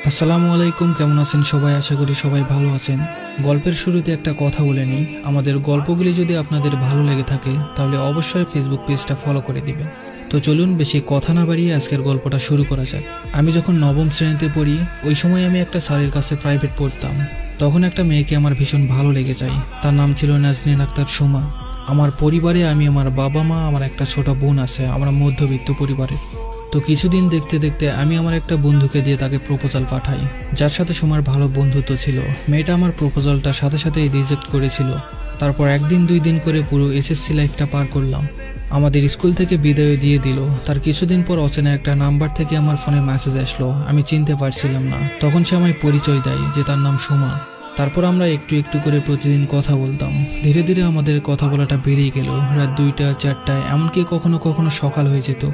আসসালামু আলাইকুম, কেমন আছেন সবাই? আশা করি সবাই ভালো আছেন। গল্পের শুরুতে একটা কথা বলে নিই, আমাদের গল্পগুলি যদি আপনাদের ভালো লেগে থাকে তাহলে অবশ্যই ফেসবুক পেজটা ফলো করে দিবেন। তো চলুন বেশি কথা না বাড়িয়ে আজকের গল্পটা শুরু করা যাক। আমি যখন নবম শ্রেণীতে পড়ি, ওই সময় আমি একটা স্যারের কাছে প্রাইভেট পড়তাম। তখন একটা মেয়েকে আমার ভীষণ ভালো লেগে যায়। তার নাম ছিল নাজনীন আক্তার সুমা। আমার পরিবারে আমি, আমার বাবা মা, আমার একটা ছোট বোন আছে। আমরা মধ্যবিত্ত পরিবারে। তো কিছুদিন দেখতে দেখতে আমি আমার একটা বন্ধুকে দিয়ে তাকে প্রপোজাল পাঠাই, যার সাথে সুমার ভালো বন্ধুত্ব ছিল। মেয়েটা আমার প্রপোজালটা সাথে সাথেই রিজেক্ট করেছিল। তারপর একদিন দুই দিন করে পুরো এসএসসি লাইফটা পার করলাম। আমাদের স্কুল থেকে বিদায় দিয়ে দিল। তার কিছুদিন পর অচেনা একটা নাম্বার থেকে আমার ফোনে মেসেজ আসলো। আমি চিনতে পারছিলাম না। তখন সে আমায় পরিচয় দেয় যে তার নাম সুমা। তারপর আমরা একটু একটু করে প্রতিদিন কথা বলতাম। ধীরে ধীরে আমাদের কথা বলাটা বেড়েই গেল। রাত 2টা 4টায়, এমনকি কখনো কখনো সকাল হয়ে যেত।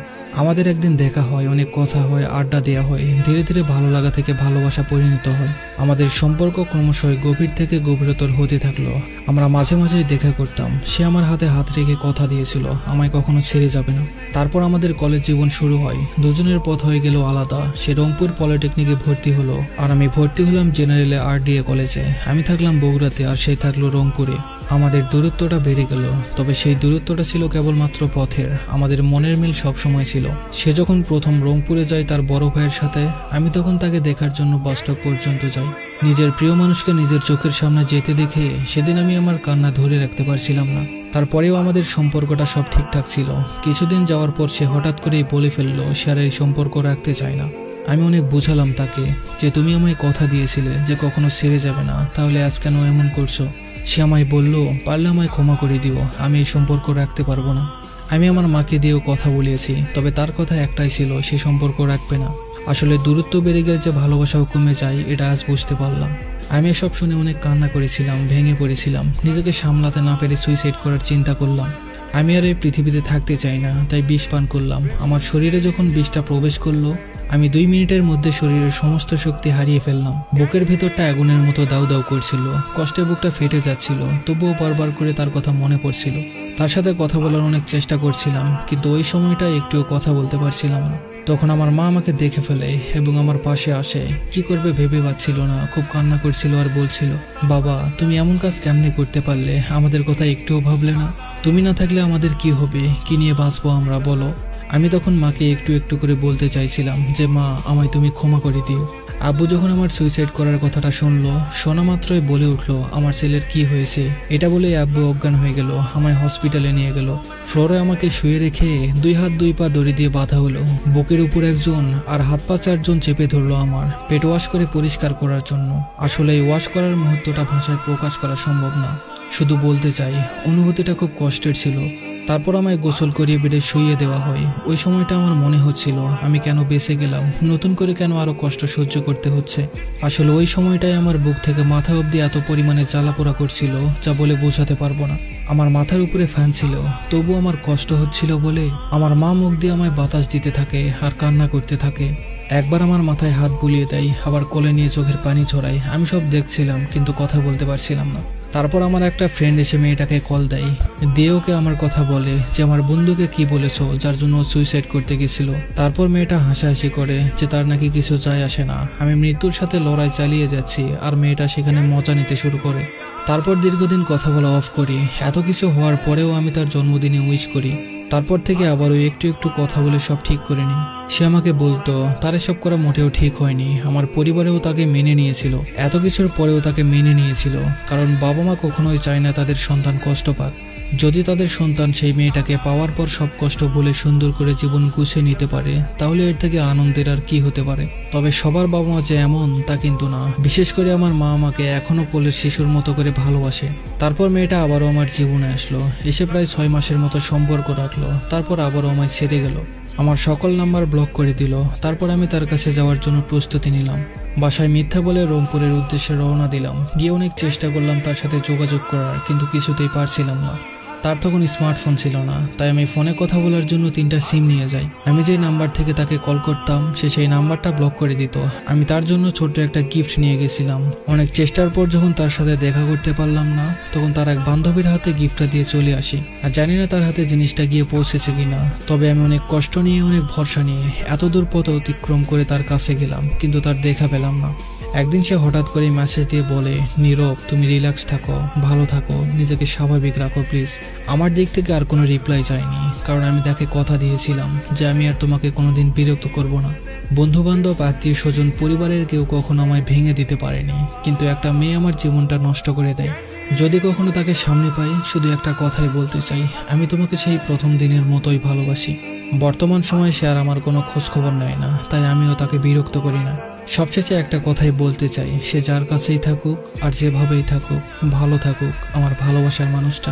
আমাদের একদিন দেখা হয়, অনেক কথা হয়, আড্ডা দেওয়া হয়। ধীরে ধীরে ভালো লাগা থেকে ভালোবাসা পরিণত হয়। আমাদের সম্পর্ক ক্রমশই গভীর থেকে গভীরতর হতে থাকলো। আমরা মাঝে মাঝেই দেখা করতাম। সে আমার হাতে হাত রেখে কথা দিয়েছিল আমায় কখনো ছেড়ে যাবে না। তারপর আমাদের কলেজ জীবন শুরু হয়। দুজনের পথ হয়ে গেল আলাদা। সে রংপুর পলিটেকনিকে ভর্তি হলো, আর আমি ভর্তি হলাম জেনারেলে RDA কলেজে। আমি থাকলাম বগুড়াতে, আর সে থাকলো রংপুরে। আমাদের দূরত্বটা বেড়ে গেল, তবে সেই দূরত্বটা ছিল কেবলমাত্র পথের। আমাদের মনের মিল সব সময় ছিল। সে যখন প্রথম রংপুরে যায় তার বড় ভাইয়ের সাথে, আমি তখন তাকে দেখার জন্য বাস স্টপ পর্যন্ত যাই। নিজের প্রিয় মানুষকে নিজের চোখের সামনে যেতে দেখে সেদিন আমি আমার কান্না ধরে রাখতে পারছিলাম না। তারপরেও আমাদের সম্পর্কটা সব ঠিকঠাক ছিল। কিছুদিন যাওয়ার পর সে হঠাৎ করেই বলে ফেললো সে আর এই সম্পর্ক রাখতে চায় না। আমি অনেক বুঝালাম তাকে যে তুমি আমায় কথা দিয়েছিলে যে কখনো ছেড়ে যাবে না, তাহলে আজ কেন এমন করছো? সে আমায় বলল, পারলে আমায় ক্ষমা করে দিও, আমি এই সম্পর্ক রাখতে পারবো না। আমি আমার মাকে দিয়েও কথা বলিয়েছি, তবে তার কথা একটাই ছিল, সে সম্পর্ক রাখবে না। আসলে দূরত্ব বেড়ে গেলে যে ভালোবাসাও কমে যায়, এটা আজ বুঝতে পারলাম। আমি এসব শুনে অনেক কান্না করেছিলাম, ভেঙে পড়েছিলাম। নিজেকে সামলাতে না পেরে সুইসাইড করার চিন্তা করলাম। আমি আর এই পৃথিবীতে থাকতে চাই না, তাই বিষ পান করলাম। আমার শরীরে যখন বিষটা প্রবেশ করলো, আমি 2 মিনিটের মধ্যে শরীরের সমস্ত শক্তি হারিয়ে ফেললাম। বুকের ভেতরটা আগুনের মতো দাউ দাউ করছিল। কষ্টে বুকটা ফেটে যাচ্ছিল, তবুও বারবার করে তার কথা মনে পড়ছিল। তার সাথে কথা বলার অনেক চেষ্টা করছিলাম, কিন্তু ওই সময়টা একটুও কথা বলতে পারছিলাম না। তখন আমার মা আমাকে দেখে ফেলে এবং আমার পাশে আসে। কি করবে ভেবে পাচ্ছিল না, খুব কান্না করছিল আর বলছিল, বাবা তুমি এমন কাজ কেমনে করতে পারলে? আমাদের কথা একটুও ভাবলে না? তুমি না থাকলে আমাদের কি হবে? কি নিয়ে বাঁচবো আমরা, বলো? আমি তখন মাকে একটু একটু করে বলতে চাইছিলাম যে মা, আমায় তুমি ক্ষমা করে দিও। আব্বু যখন আমার সুইসাইড করার কথাটা শুনলো, শোনা মাত্রই বলে উঠলো আমার ছেলের কি হয়েছে। এটা বলেই আব্বু অজ্ঞান হয়ে গেল। আমায় হসপিটালে নিয়ে গেল। ফ্লোরে আমাকে শুয়ে রেখে 2 হাত 2 পা দড়ি দিয়ে বাঁধা হলো। বুকের উপর একজন আর হাত পা 4 জন চেপে ধরলো আমার, পেট ওয়াশ করে পরিষ্কার করার জন্য। আসলে এই ওয়াশ করার মুহূর্তটা ভাষায় প্রকাশ করা সম্ভব না। শুধু বলতে চাই অনুভূতিটা খুব কষ্টের ছিল। তারপর আমায় গোসল করিয়ে বেডে শুইয়ে দেওয়া হয়। ওই সময়টা আমার মনে হচ্ছিল আমি কেন বেঁচে গেলাম, নতুন করে কেন আরো কষ্ট সহ্য করতে হচ্ছে। আসলে ওই সময়টাই আমার বুক থেকে মাথা অবধি এত পরিমাণে জ্বালাপোড়া করছিল যা বলে বোঝাতে পারবো না। আমার মাথার উপরে ফ্যান ছিল, তবু আমার কষ্ট হচ্ছিল বলে আমার মা মুখ দিয়ে আমায় বাতাস দিতে থাকে আর কান্না করতে থাকে। একবার আমার মাথায় হাত বুলিয়ে দেয়, আবার কোলে নিয়ে চোখের পানি ছড়ায়। আমি সব দেখছিলাম, কিন্তু কথা বলতে পারছিলাম না। তারপর আমার একটা ফ্রেন্ড এসে মেয়েটাকে কল দেয়, দিয়ে ওকে আমার কথা বলে যে আমার বন্ধুকে কি বলেছো যার জন্য সুইসাইড করতে গেছিল। তারপর মেয়েটা হাসাহাসি করে যে তার নাকি কিছু যায় আসে না, আমি মৃত্যুর সাথে লড়াই চালিয়ে যাচ্ছি। আর মেয়েটা সেখানে মজা নিতে শুরু করে। তারপর দীর্ঘদিন কথা বলা অফ করি। এত কিছু হওয়ার পরেও আমি তার জন্মদিনে উইশ করি। তারপর থেকে আবারও একটু একটু কথা বলে সব ঠিক করে নিই। সে আমাকে বলতো তার এসব করা মোটেও ঠিক হয়নি। আমার পরিবারেও তাকে মেনে নিয়েছিল, এত কিছুর পরেও তাকে মেনে নিয়েছিল, কারণ বাবা মা কখনোই চায় না তাদের সন্তান কষ্ট পাক। যদি তাদের সন্তান সেই মেয়েটাকে পাওয়ার পর সব কষ্ট ভুলে সুন্দর করে জীবন গুছিয়ে নিতে পারে, তাহলে এর থেকে আনন্দের আর কি হতে পারে। তবে সবার বাবা মা যে এমন তা কিন্তু না। বিশেষ করে আমার মা আমাকে এখনো কোলের শিশুর মতো করে ভালোবাসে। তারপর মেয়েটা আবারও আমার জীবনে আসলো, এসে প্রায় 6 মাসের মতো সম্পর্ক রাখলো। তারপর আবারও আমায় ছেড়ে গেল, আমার সকল নাম্বার ব্লক করে দিল। তারপর আমি তার কাছে যাওয়ার জন্য প্রস্তুতি নিলাম। বাসায় মিথ্যা বলে রংপুরের উদ্দেশ্যে রওনা দিলাম। গিয়ে অনেক চেষ্টা করলাম তার সাথে যোগাযোগ করার, কিন্তু কিছুতেই পারছিলাম না। তার তখন স্মার্টফোন ছিল না, তাই আমি ফোনে কথা বলার জন্য 3টা সিম নিয়ে যাই। আমি যে নাম্বার থেকে তাকে কল করতাম সে সেই নাম্বারটা ব্লক করে দিত। আমি তার জন্য ছোট্ট একটা গিফট নিয়ে গেছিলাম। অনেক চেষ্টার পর যখন তার সাথে দেখা করতে পারলাম না, তখন তার এক বান্ধবীর হাতে গিফটটা দিয়ে চলে আসি। আর জানি না তার হাতে জিনিসটা গিয়ে পৌঁছেছে কিনা, তবে আমি অনেক কষ্ট নিয়ে অনেক ভরসা নিয়ে এত দূর পথ অতিক্রম করে তার কাছে গেলাম, কিন্তু তার দেখা পেলাম না। একদিন সে হঠাৎ করে মেসেজ দিয়ে বলে, নীরব তুমি রিল্যাক্স থাকো, ভালো থাকো, নিজেকে স্বাভাবিক রাখো প্লিজ। আমার দিক থেকে আর কোনো রিপ্লাই চাইনি, কারণ আমি তাকে কথা দিয়েছিলাম যে আমি আর তোমাকে কোনোদিন বিরক্ত করব না। বন্ধু বান্ধব, আত্মীয় স্বজন, পরিবারের কেউ কখনো আমায় ভেঙে দিতে পারেনি, কিন্তু একটা মেয়ে আমার জীবনটা নষ্ট করে দেয়। যদি কখনো তাকে সামনে পাই, শুধু একটা কথাই বলতে চাই, আমি তোমাকে সেই প্রথম দিনের মতোই ভালোবাসি। বর্তমান সময়ে সে আর আমার কোনো খোঁজখবর নেয় না, তাই আমিও তাকে বিরক্ত করি না। সবশেষে একটা কথাই বলতে চাই, সে যার কাছেই থাকুক আর যেভাবেই থাকুক, ভালো থাকুক আমার ভালোবাসার মানুষটা।